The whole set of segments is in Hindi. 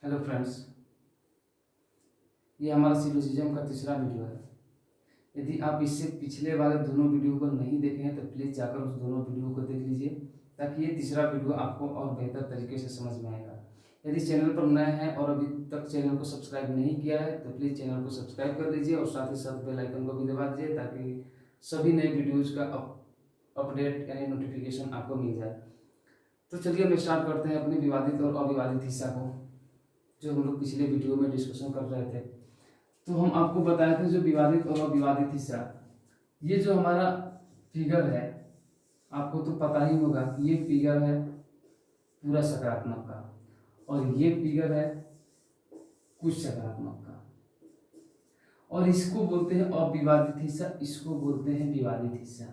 हेलो फ्रेंड्स, ये हमारा सिलोजिज्म का तीसरा वीडियो है। यदि आप इससे पिछले वाले दोनों वीडियो को नहीं देखे हैं तो प्लीज़ जाकर उस दोनों वीडियो को देख लीजिए, ताकि ये तीसरा वीडियो आपको और बेहतर तरीके से समझ में आएगा। यदि चैनल पर नए हैं और अभी तक चैनल को सब्सक्राइब नहीं किया है तो प्लीज़ चैनल को सब्सक्राइब कर लीजिए और साथ ही साथ बेल आइकन को भी दबा दीजिए, ताकि सभी नए वीडियोज़ का अपडेट यानी नोटिफिकेशन आपको मिल जाए। तो चलिए हम स्टार्ट करते हैं अपने विवादित और अविवादित हिस्सा को, जो हम लोग पिछले वीडियो में डिस्कशन कर रहे थे। तो हम आपको बताए थे जो विवादित और अविवादित हिस्सा, ये जो हमारा फिगर है, आपको तो पता ही होगा कि ये फिगर है पूरा सकारात्मक का और ये फिगर है कुछ सकारात्मक का, और इसको बोलते हैं अविवादित हिस्सा, इसको बोलते हैं विवादित हिस्सा।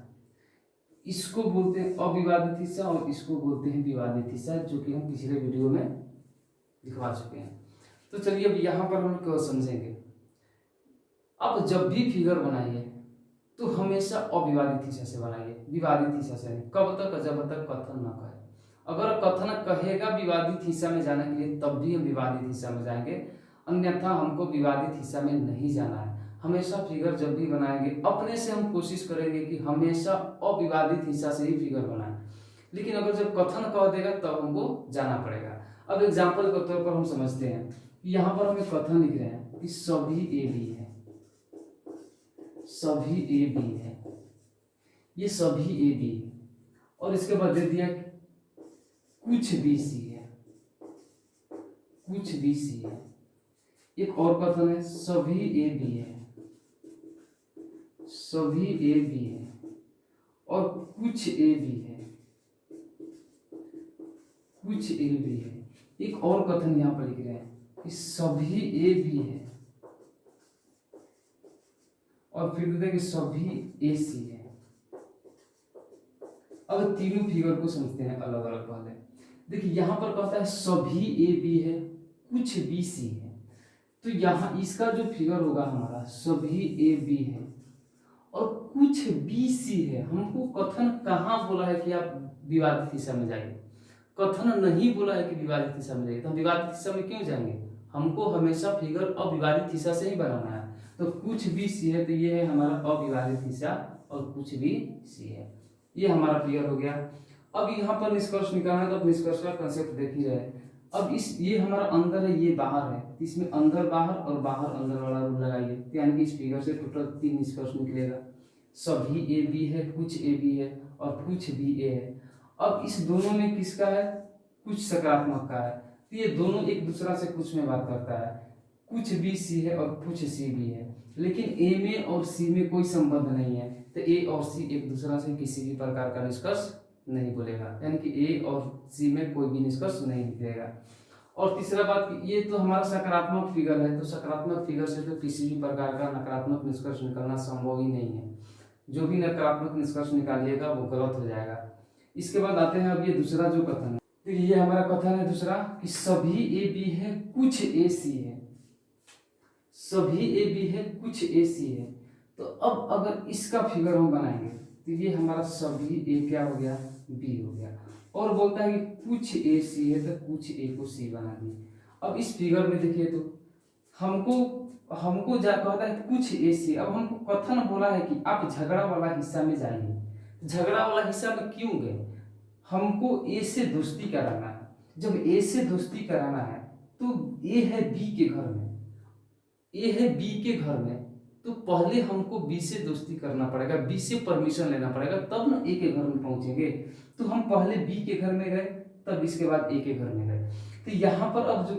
इसको बोलते हैं अविवादित हिस्सा और इसको बोलते हैं विवादित हिस्सा, जो कि हम पिछले वीडियो में दिखवा चुके हैं। तो चलिए अब यहाँ पर हम क्या समझेंगे। अब जब भी फिगर बनाइए तो हमेशा अविवादित हिस्सा से बनाइए, विवादित हिस्सा से नहीं। कब तक? जब तक कथन न कहे। अगर कथन कहेगा विवादित हिस्सा में जाने के लिए तब भी हम विवादित हिस्सा में जाएंगे, अन्यथा हमको विवादित हिस्सा में नहीं जाना है। हमेशा फिगर जब भी बनाएंगे अपने से हम कोशिश करेंगे कि हमेशा अविवादित हिस्सा से ही फिगर बनाएं, लेकिन अगर जब कथन कह देगा तब हमको जाना पड़ेगा। अब एग्जाम्पल के तौर पर हम समझते हैं कि यहाँ पर हमें कथन लिख रहे हैं कि सभी ए बी है, सभी ए बी है, ये सभी ए बी है, और इसके बाद दे दिया कुछ बी सी है, कुछ बी सी है। एक और कथन है सभी ए बी है, सभी ए बी है और कुछ ए बी है, कुछ ए बी है। एक और कथन यहां पर लिख रहे हैं कि सभी ए बी है और फिर देखिए सभी ए सी है। अब तीनों फिगर को समझते हैं अलग अलग। पहले देखिए यहां पर कहता है सभी ए बी है, कुछ बी सी है, तो यहां इसका जो फिगर होगा हमारा सभी ए बी है और कुछ बी सी है। हमको कथन कहाँ बोला है कि आप विवादित हिस्सा में जाइए, कथन नहीं बोला है कि विवादित हिस्सा में जाइए। तो हम विवादित हिस्सा में क्यों जाएंगे? हमको हमेशा फिगर अविवादित हिस्सा से ही बनाना है। तो कुछ भी सी है, तो ये है हमारा अविवादित हिस्सा और कुछ भी सी है, ये हमारा फिगर हो गया। अब यहाँ पर निष्कर्ष निकालना है, तो अब निष्कर्ष का कंसेप्ट देख ही रहे। अब इस ये हमारा अंदर है, ये बाहर है, तो इसमें अंदर बाहर और बाहर अंदर वाला रूल लगाइए, यानी कि इस फिगर से टोटल 3 निष्कर्ष निकलेगा। सभी ए बी है, कुछ ए बी है और कुछ बी ए है। अब इस दोनों में किसका है? कुछ सकारात्मक का है, तो ये दोनों एक दूसरा से कुछ में बात करता है। कुछ बी सी है और कुछ सी बी है, लेकिन ए में और सी में कोई संबंध नहीं है, तो ए और सी एक दूसरा से किसी भी प्रकार का निष्कर्ष नहीं बोलेगा, यानी कि ए और सी में कोई भी निष्कर्ष नहीं निकलेगा। और तीसरा बात, ये तो हमारा सकारात्मक फिगर है, तो सकारात्मक फिगर से तो किसी भी प्रकार का नकारात्मक निष्कर्ष निकलना संभव ही नहीं है। जो भी नकारात्मक निष्कर्ष निकालिएगा वो गलत हो जाएगा। इसके बाद आते हैं अब ये दूसरा जो कथन है, देखिए ये हमारा कथन है दूसरा कि सभी ए बी है, कुछ ए सी है, सभी ए बी है, कुछ ए सी है। तो अब अगर इसका फिगर हम बनाएंगे तो ये हमारा सभी ए क्या हो गया? बी हो गया, और बोलता है कि कुछ ए सी है, तो कुछ ए को सी बना दिए। अब इस फिगर में देखिए तो हमको जा कहता है कुछ ए सी। अब हमको कथन बोला है कि आप झगड़ा वाला हिस्सा में जाइए, झगड़ा वाला हिस्सा में क्यों गए? हमको ए से दोस्ती कराना है। जब ए से दोस्ती कराना है तो ए है बी के घर में, ए है बी के घर में, तो पहले हमको बी से दोस्ती करना पड़ेगा, बी से परमिशन लेना पड़ेगा, तब ना ए के घर में पहुंचेंगे। तो हम पहले बी के घर में गए, तब इसके बाद ए के घर में गए। तो यहाँ पर अब जो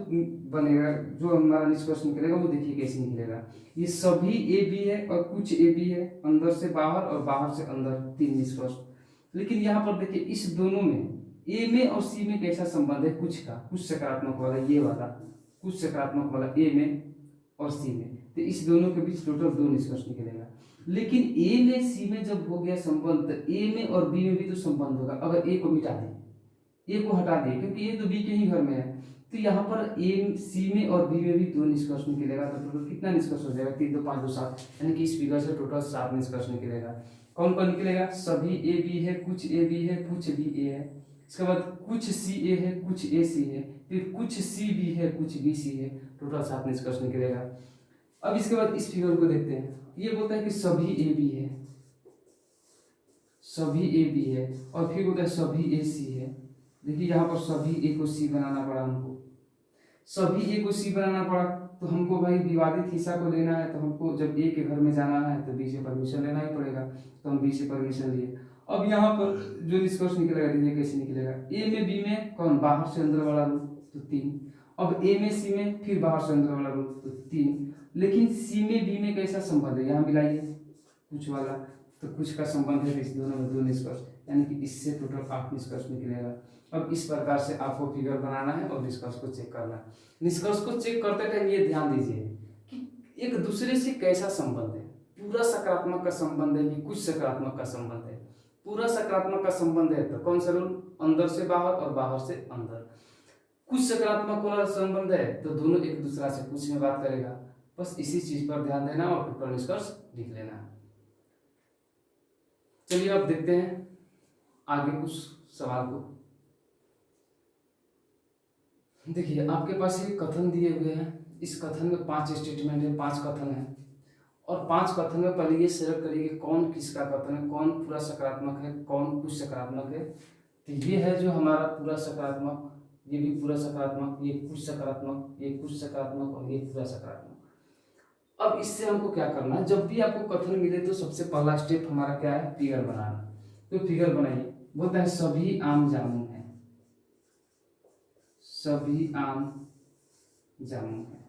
बनेगा, जो हमारा निष्कर्ष निकलेगा वो देखिए कैसे निकलेगा। ये सभी ए बी है और कुछ ए बी है, अंदर से बाहर और बाहर से अंदर, 3 निष्कर्ष। लेकिन यहाँ पर देखिए इस दोनों में ए में और सी में कैसा संबंध है? कुछ का, कुछ सकारात्मक वाला, ये वाला कुछ सकारात्मक वाला ए में और सी में, तो इस दोनों के बीच टोटल 2 निष्कर्ष निकलेगा। लेकिन ए में सी में जब हो गया संबंध, तो ए में और बी में भी तो संबंध होगा। अगर ए को मिटा दें, ए को हटा दें, क्योंकि ये तो बी के ही घर में है, तो यहाँ पर ए सी में और बी में भी 2 निष्कर्ष निकलेगा। तो टोटल कितना निष्कर्ष हो जाएगा? 3 2 5 2 7, यानी कि इस फिगर से टोटल 7 निष्कर्ष निकलेगा। कौन कौन निकलेगा? सभी ए बी है, कुछ ए बी है, कुछ बी ए है, इसके बाद कुछ सी ए है, कुछ ए सी है, फिर कुछ सी बी है, कुछ बी सी है, टोटल 7 निष्कर्ष निकलेगा। अब इसके बाद इस फिगर को देखते हैं। ये बोलता है कि सभी ए बी है, सभी ए बी है, और फिर बोलता है सभी ए सी है। देखिए यहाँ पर सभी ए को सी बनाना पड़ा हमको, सभी ए को सी बनाना पड़ा, तो हमको भाई विवादित हिस्सा को लेना है, तो हमको जब ए के घर में जाना है तो बी से परमिशन लेना ही पड़ेगा, तो हम बी से परमिशन लिए। अब यहाँ पर जो निष्कर्ष निकलेगा, देखिए कैसे निकलेगा। ए में बी में कौन, बाहर से अंदर वाला रूल, तो 3। अब ए में सी में फिर बाहर से अंदर वाला रूल, तो 3। लेकिन सी में बी में कैसा संबंध है, यहाँ मिलाइए कुछ वाला, तो कुछ का संबंध है, इस दोनों में 2 निष्कर्ष, यानी कि इससे टोटल 8 निष्कर्ष निकलेगा। अब इस प्रकार से आपको फिगर बनाना है और निष्कर्ष को चेक करना है। निष्कर्ष को चेक करते टाइम ये ध्यान दीजिए कि एक दूसरे से कैसा संबंध है, पूरा सकारात्मक का संबंध है कि कुछ सकारात्मक का संबंध है। पूरा सकारात्मक का संबंध है तो कौन सा रूल, अंदर से बाहर और बाहर से अंदर। कुछ सकारात्मक वाला संबंध है तो दोनों एक दूसरा से कुछ में बात करेगा। बस इसी चीज पर ध्यान देना और टोटल निष्कर्ष लिख लेना। चलिए अब देखते हैं आगे कुछ सवाल को। देखिए आपके पास ये कथन दिए हुए हैं, इस कथन में 5 स्टेटमेंट है, 5 कथन है, और 5 कथन में पहले ये सेलेक्ट करिए कि कौन किसका कथन है, कौन पूरा सकारात्मक है, कौन कुछ सकारात्मक है। तो ये है जो हमारा पूरा सकारात्मक, ये भी पूरा सकारात्मक, ये कुछ सकारात्मक, ये कुछ सकारात्मक और ये पूरा सकारात्मक। अब इससे हमको क्या करना है, जब भी आपको कथन मिले तो सबसे पहला स्टेप हमारा क्या है, फिगर बनाना। तो फिगर बनाइए, बोलता है सभी आम जामुन है, सभी आम जामुन है।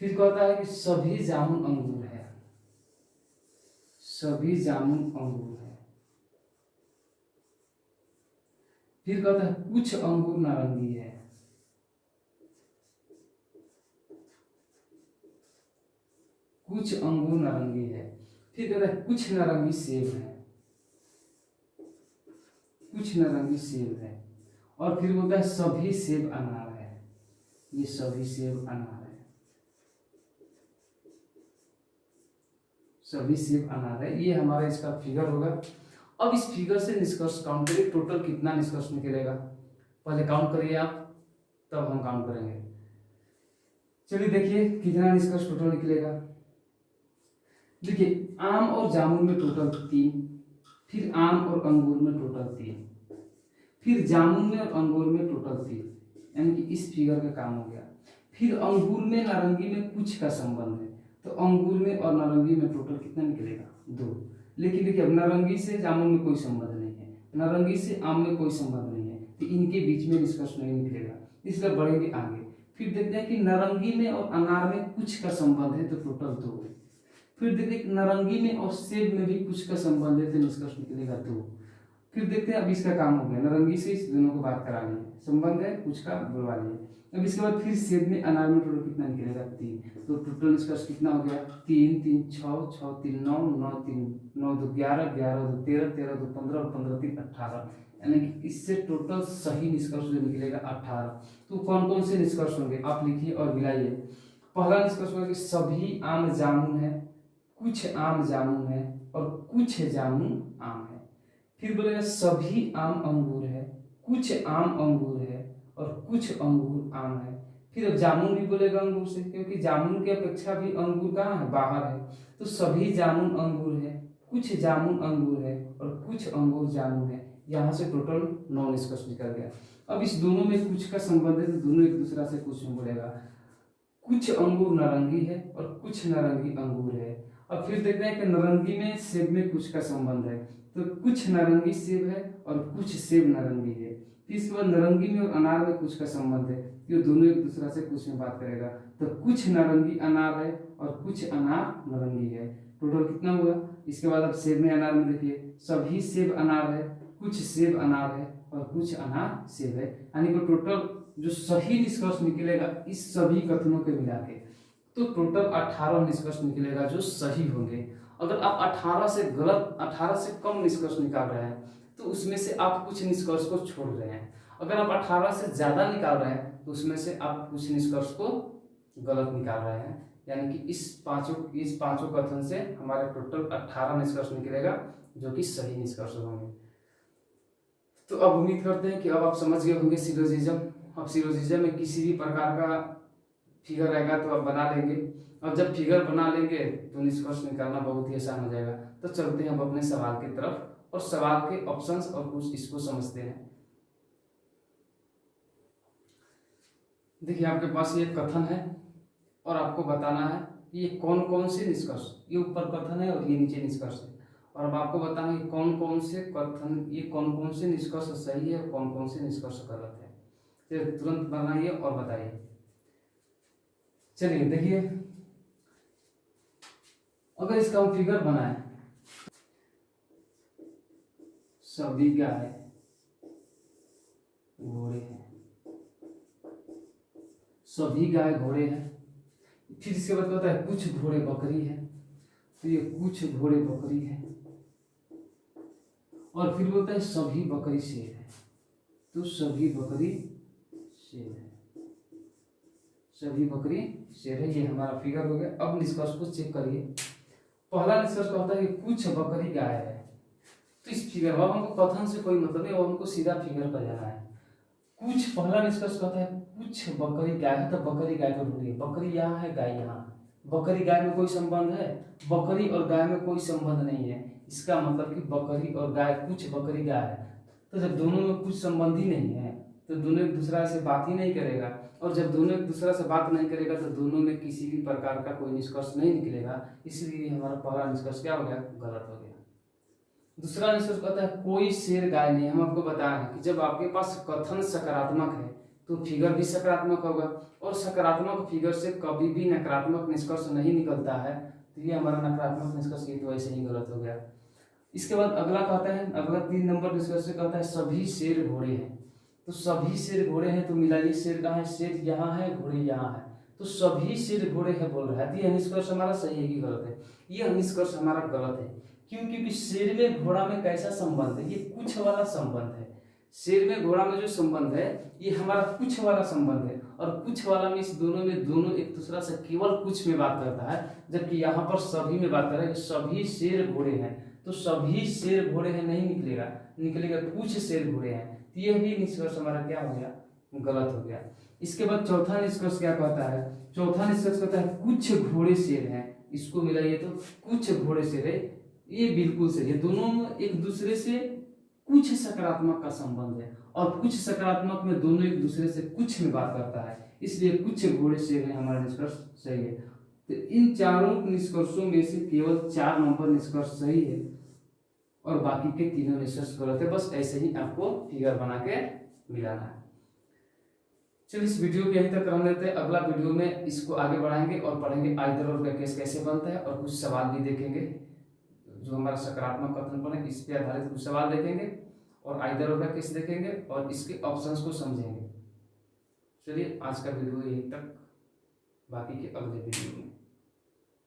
फिर कहता है कि सभी जामुन अंगूर है, सभी जामुन अंगूर है। फिर कहता है कुछ अंगूर नारंगी है, कुछ अंगूर नारंगी है। फिर कहता है कुछ नारंगी सेब है, कुछ नारंगी सेब है। और फिर बोलता है सभी सेब अनार है, ये सभी सेब अनार है, सभी सेब अनार है। ये हमारा इसका फिगर होगा। अब इस फिगर से निष्कर्ष काउंट करिए, टोटल कितना निष्कर्ष निकलेगा, पहले काउंट करिए आप, तब हम काउंट करेंगे। चलिए देखिए कितना निष्कर्ष टोटल निकलेगा। देखिए आम और जामुन में टोटल 3, फिर आम और अंगूर में टोटल 3, फिर जामुन में और अंगूर में टोटल 3, यानी कि इस फिगर का काम हो गया। फिर अंगूर में नारंगी में कुछ का संबंध है, तो अंगूर में और नारंगी में टोटल कितना निकलेगा, 2। लेकिन देखिए अब नारंगी से जामुन में कोई संबंध नहीं है, नारंगी से आम में कोई संबंध नहीं है, तो इनके बीच में निष्कर्ष नहीं निकलेगा, इसलिए बढ़ेंगे आगे। फिर देखते हैं कि नारंगी में और अनार में कुछ का संबंध है, तो टोटल 2। फिर देखते हैं नारंगी में और सेब में भी कुछ का संबंध है, तो निष्कर्ष निकलेगा 2। फिर देखते हैं अब इसका काम हो गया, नारंगी से इस दोनों को बात करा लिए, संबंध है कुछ का बुलवा लिए। अब इसके बाद फिर सेब में अनार में टोटल कितना निकलेगा, 3। तो टोटल निष्कर्ष कितना हो गया, 3 3 6 6 3 9 9 3 9 2 11 11 2 13 13 2 15 15 3 18, यानी कि इससे टोटल सही निष्कर्ष जो निकलेगा 18। तो कौन कौन से निष्कर्ष होंगे आप लिखिए और मिलाइए। पहला निष्कर्ष होगा कि सभी आम जामुन है, कुछ आम जामुन है और कुछ जामुन आम है। फिर बोलेगा सभी आम अंगूर है, कुछ आम अंगूर है और कुछ अंगूर आम है। फिर अब जामुन भी बोलेगा अंगूर से, क्योंकि जामुन की अपेक्षा भी अंगूर कहाँ है, बाहर है। तो सभी जामुन अंगूर है, कुछ जामुन अंगूर है और कुछ अंगूर जामुन है। यहाँ से टोटल 9 निष्कर्ष निकल गया। अब इस दोनों में कुछ का संबंध है, तो दोनों एक दूसरा से कुछ में बोलेगा। कुछ अंगूर नारंगी है और कुछ नारंगी अंगूर है। अब फिर देखते हैं कि नारंगी में सेब में कुछ का संबंध है, तो कुछ नारंगी सेब है और कुछ सेब नारंगी है। फिर इसके बाद नारंगी में और अनार में कुछ का संबंध है, तो दोनों एक दूसरा से कुछ में बात करेगा। तो कुछ नारंगी अनार है और कुछ अनार नारंगी है। टोटल कितना हुआ। इसके बाद अब सेब में अनार में देखिए सभी सेब अनार है, कुछ सेब अनार है और कुछ अनार सेब है। यानी कि टोटल जो सही निष्कर्ष निकलेगा इस सभी कथनों के मिला के, तो टोटल 18 निष्कर्ष निकलेगा जो सही होंगे। अगर आप 18 से गलत, 18 से कम निष्कर्ष निकाल रहे हैं तो उसमें से आप कुछ निष्कर्ष को छोड़ रहे हैं। अगर आप 18 से ज्यादा निकाल रहे हैं तो उसमें से आप कुछ निष्कर्ष को गलत निकाल रहे हैं। यानी कि इस पांचों कथन से हमारे टोटल 18 निष्कर्ष निकलेगा जो कि सही निष्कर्ष होंगे। तो अब उम्मीद करते हैं कि अब आप समझ गए होंगे सिलोजिज्म। अब सिलोजिज्म में किसी भी प्रकार का फिगर रहेगा तो आप बना लेंगे, और जब फिगर बना लेंगे तो निष्कर्ष निकालना बहुत ही आसान हो जाएगा। तो चलते हैं अब अपने सवाल की तरफ और सवाल के ऑप्शंस और कुछ इसको समझते हैं। देखिए आपके पास ये कथन है और आपको बताना है कि ये कौन कौन से निष्कर्ष, ये ऊपर कथन है और ये नीचे निष्कर्ष है, और अब आपको बताना है कि कौन कौन से कथन, ये कौन कौन से निष्कर्ष सही है और कौन कौन से निष्कर्ष गलत है। तो तुरंत बनाइए और बताइए। चलिए देखिए, अगर इसका हम फिगर बनाए, सभी गाय घोड़े हैं, सभी गाय घोड़े हैं, फिर इसके बाद कहता है कुछ घोड़े बकरी है, तो ये कुछ घोड़े बकरी है, और फिर बोलता है सभी बकरी शेर है, तो सभी बकरी शेर है, सभी बकरी शेर है। ये हमारा फिगर हो गया। अब निष्कर्ष को चेक करिए। पहला निष्कर्ष कहता है कि कुछ बकरी गाय है, तो इस फिगर में हमको कथन से कोई मतलब नहीं, वो हमको सीधा फिगर पर जाना है। कुछ, पहला निष्कर्ष कहता है कुछ बकरी गाय है, तो बकरी गाय को ढूंढिए। बकरी यहाँ है, गाय यहाँ। बकरी गाय में कोई संबंध है? बकरी और गाय में कोई संबंध नहीं है। इसका मतलब कि बकरी और गाय, कुछ बकरी गाय है, तो जब दोनों में कुछ संबंध ही नहीं है तो दोनों एक दूसरा से बात ही नहीं करेगा, और जब दोनों एक दूसरा से बात नहीं करेगा तो दोनों में किसी भी प्रकार का कोई निष्कर्ष नहीं निकलेगा। इसलिए हमारा पहला निष्कर्ष क्या हो गया? गलत हो गया। दूसरा निष्कर्ष कहता है कोई शेर गाय नहीं। हम आपको बताएं कि जब आपके पास कथन सकारात्मक है तो फिगर भी सकारात्मक होगा, और सकारात्मक फिगर से कभी भी नकारात्मक निष्कर्ष नहीं निकलता है, तो ये हमारा नकारात्मक निष्कर्ष, ये तो ऐसे ही गलत हो गया। इसके बाद अगला कहता है, अगला 3 नंबर निष्कर्ष से कहता है सभी शेर घोड़े हैं, तो सभी शेर घोड़े हैं, तो मिलाइए शेर कहाँ है? शेर यहाँ है, घोड़े यहाँ है, तो सभी शेर घोड़े हैं बोल रहा है। तो यह निष्कर्ष हमारा सही है कि गलत है? यह निष्कर्ष हमारा गलत है। क्यों? क्योंकि शेर में घोड़ा में कैसा संबंध है? ये कुछ वाला संबंध है। शेर में घोड़ा में जो संबंध है ये हमारा कुछ वाला संबंध है, और कुछ वाला में इस दोनों में, दोनों एक दूसरा से केवल कुछ में बात करता है, जबकि यहाँ पर सभी में बात कर रहा है कि सभी शेर घोड़े हैं, तो सभी शेर घोड़े हैं नहीं निकलेगा, निकलेगा कुछ शेर घोड़े हैं। तो यह भी निष्कर्ष हमारा क्या हो गया? गलत हो गया। इसके बाद चौथा निष्कर्ष क्या कहता है? चौथा निष्कर्ष कहता है कुछ घोड़े शेर हैं। इसको मिलाइए तो कुछ घोड़े शेर है, ये बिल्कुल सही है। दोनों एक दूसरे से कुछ सकारात्मक का संबंध है, और कुछ सकारात्मक में दोनों एक दूसरे से कुछ में बात करता है, इसलिए कुछ घोड़े शेर है हमारा निष्कर्ष सही है। तो इन चारों निष्कर्षों में से केवल 4 नंबर निष्कर्ष सही है और बाकी के तीनों निष्कर्ष गलत है। बस ऐसे ही आपको फिगर बना के मिलाना है। चलिए इस वीडियो को यहीं तक रहने देते हैं। अगला वीडियो में इसको आगे बढ़ाएंगे और पढ़ेंगे आइदर और का केस कैसे बनता है, और कुछ सवाल भी देखेंगे जो हमारा सकारात्मक कथन पर है, इस पे आधारित कुछ सवाल देखेंगे और आइदर और का केस देखेंगे और इसके ऑप्शंस को समझेंगे। चलिए आज का वीडियो यहीं तक, बाकी के अगले वीडियो में।